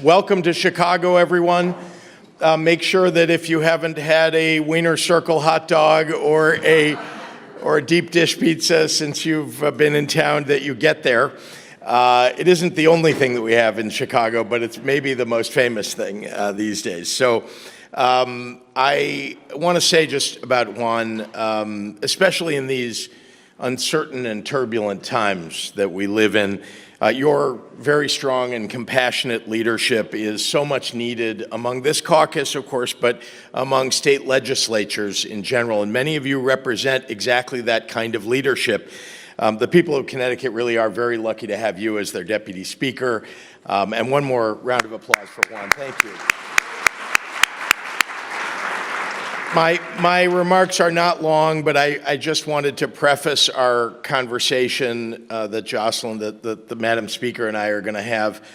Welcome to Chicago, everyone. Make sure that if you haven't had a Wiener Circle hot dog or a deep dish pizza since you've been in town, that you get there. It isn't the only thing that we have in Chicago, but it's maybe the most famous thing these days. So I want to say just about one, especially in these uncertain and turbulent times that we live in. Your very strong and compassionate leadership is so much needed among this caucus, of course, but among state legislatures in general. And many of you represent exactly that kind of leadership. The people of Connecticut really are very lucky to have you as their deputy speaker. And one more round of applause for Juan. Thank you. My remarks are not long, but I just wanted to preface our conversation that Jocelyn, the Madam Speaker, and I are going to have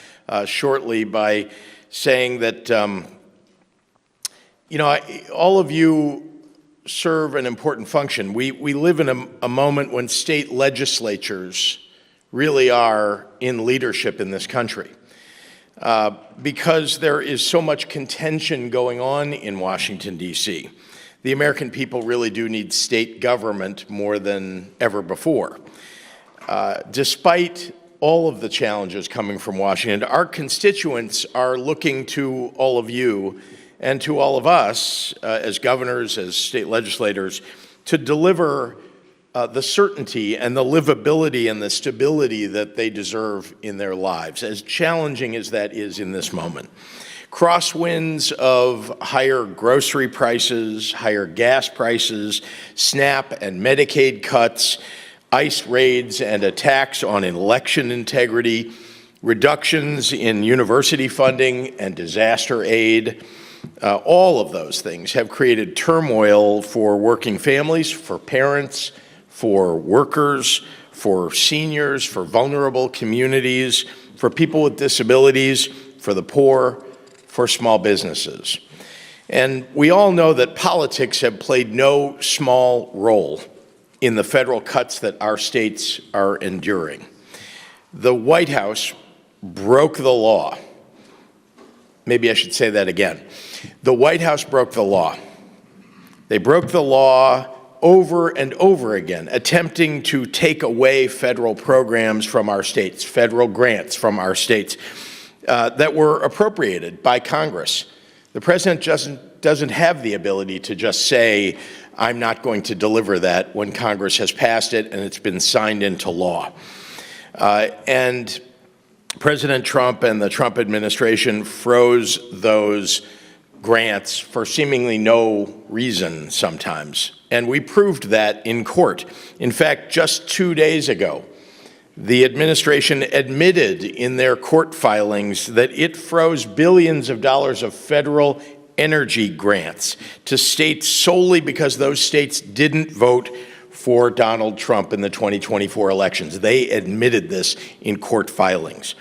shortly by saying that, all of you serve an important function. We live in a moment when state legislatures really are in leadership in this country. Because there is so much contention going on in Washington, D.C., the American people really do need state government more than ever before. Despite all of the challenges coming from Washington, our constituents are looking to all of you and to all of us as governors, as state legislators, to deliver the certainty and the livability and the stability that they deserve in their lives, as challenging as that is in this moment. Crosswinds of higher grocery prices, higher gas prices, SNAP and Medicaid cuts, ICE raids and attacks on election integrity, reductions in university funding and disaster aid, all of those things have created turmoil for working families, for parents, for workers, for seniors, for vulnerable communities, for people with disabilities, for the poor, for small businesses. And we all know that politics have played no small role in the federal cuts that our states are enduring. The White House broke the law. Maybe I should say that again. The White House broke the law. They broke the law over and over again, attempting to take away federal programs from our states, federal grants from our states that were appropriated by Congress. The president doesn't have the ability to just say, I'm not going to deliver that when Congress has passed it and it's been signed into law. And President Trump and the Trump administration froze those grants for seemingly no reason sometimes. And we proved that in court. In fact, just 2 days ago, the administration admitted in their court filings that it froze billions of dollars of federal energy grants to states solely because those states didn't vote for Donald Trump in the 2024 elections. They admitted this in court filings.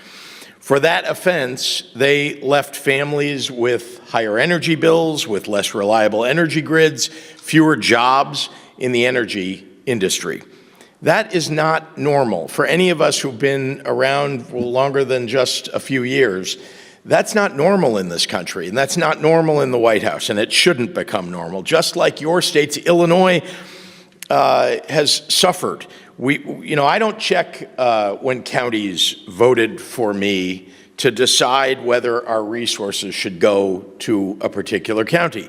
For that offense, they left families with higher energy bills, with less reliable energy grids, fewer jobs in the energy industry. That is not normal. For any of us who've been around longer than just a few years, that's not normal in this country, and that's not normal in the White House, and it shouldn't become normal. Just like your state's Illinois has suffered. I don't check when counties voted for me to decide whether our resources should go to a particular county.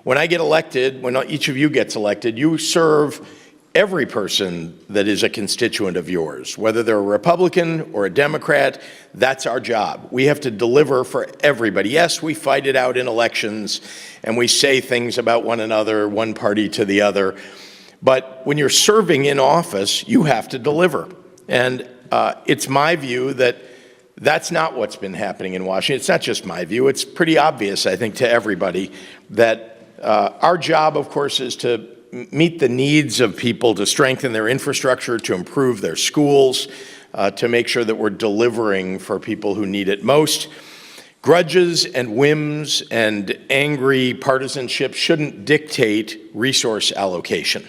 When I get elected, when each of you gets elected, you serve every person that is a constituent of yours, whether they're a Republican or a Democrat. That's our job. We have to deliver for everybody. Yes, we fight it out in elections, and we say things about one another, one party to the other. But when you're serving in office, you have to deliver. And it's my view that that's not what's been happening in Washington. It's not just my view. It's pretty obvious, I think, to everybody that our job, of course, is to meet the needs of people, to strengthen their infrastructure, to improve their schools, to make sure that we're delivering for people who need it most. Grudges and whims and angry partisanship shouldn't dictate resource allocation.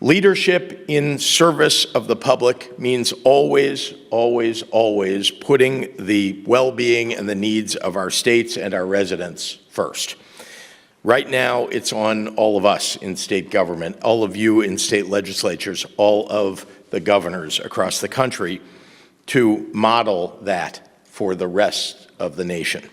Leadership in service of the public means always, always, always putting the well-being and the needs of our states and our residents first. Right now, it's on all of us in state government, all of you in state legislatures, all of the governors across the country to model that for the rest of the nation.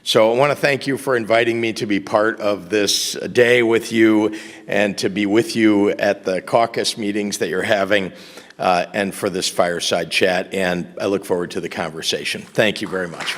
So I want to thank you for inviting me to be part of this day with you and to be with you at the caucus meetings that you're having and for this fireside chat. And I look forward to the conversation. Thank you very much.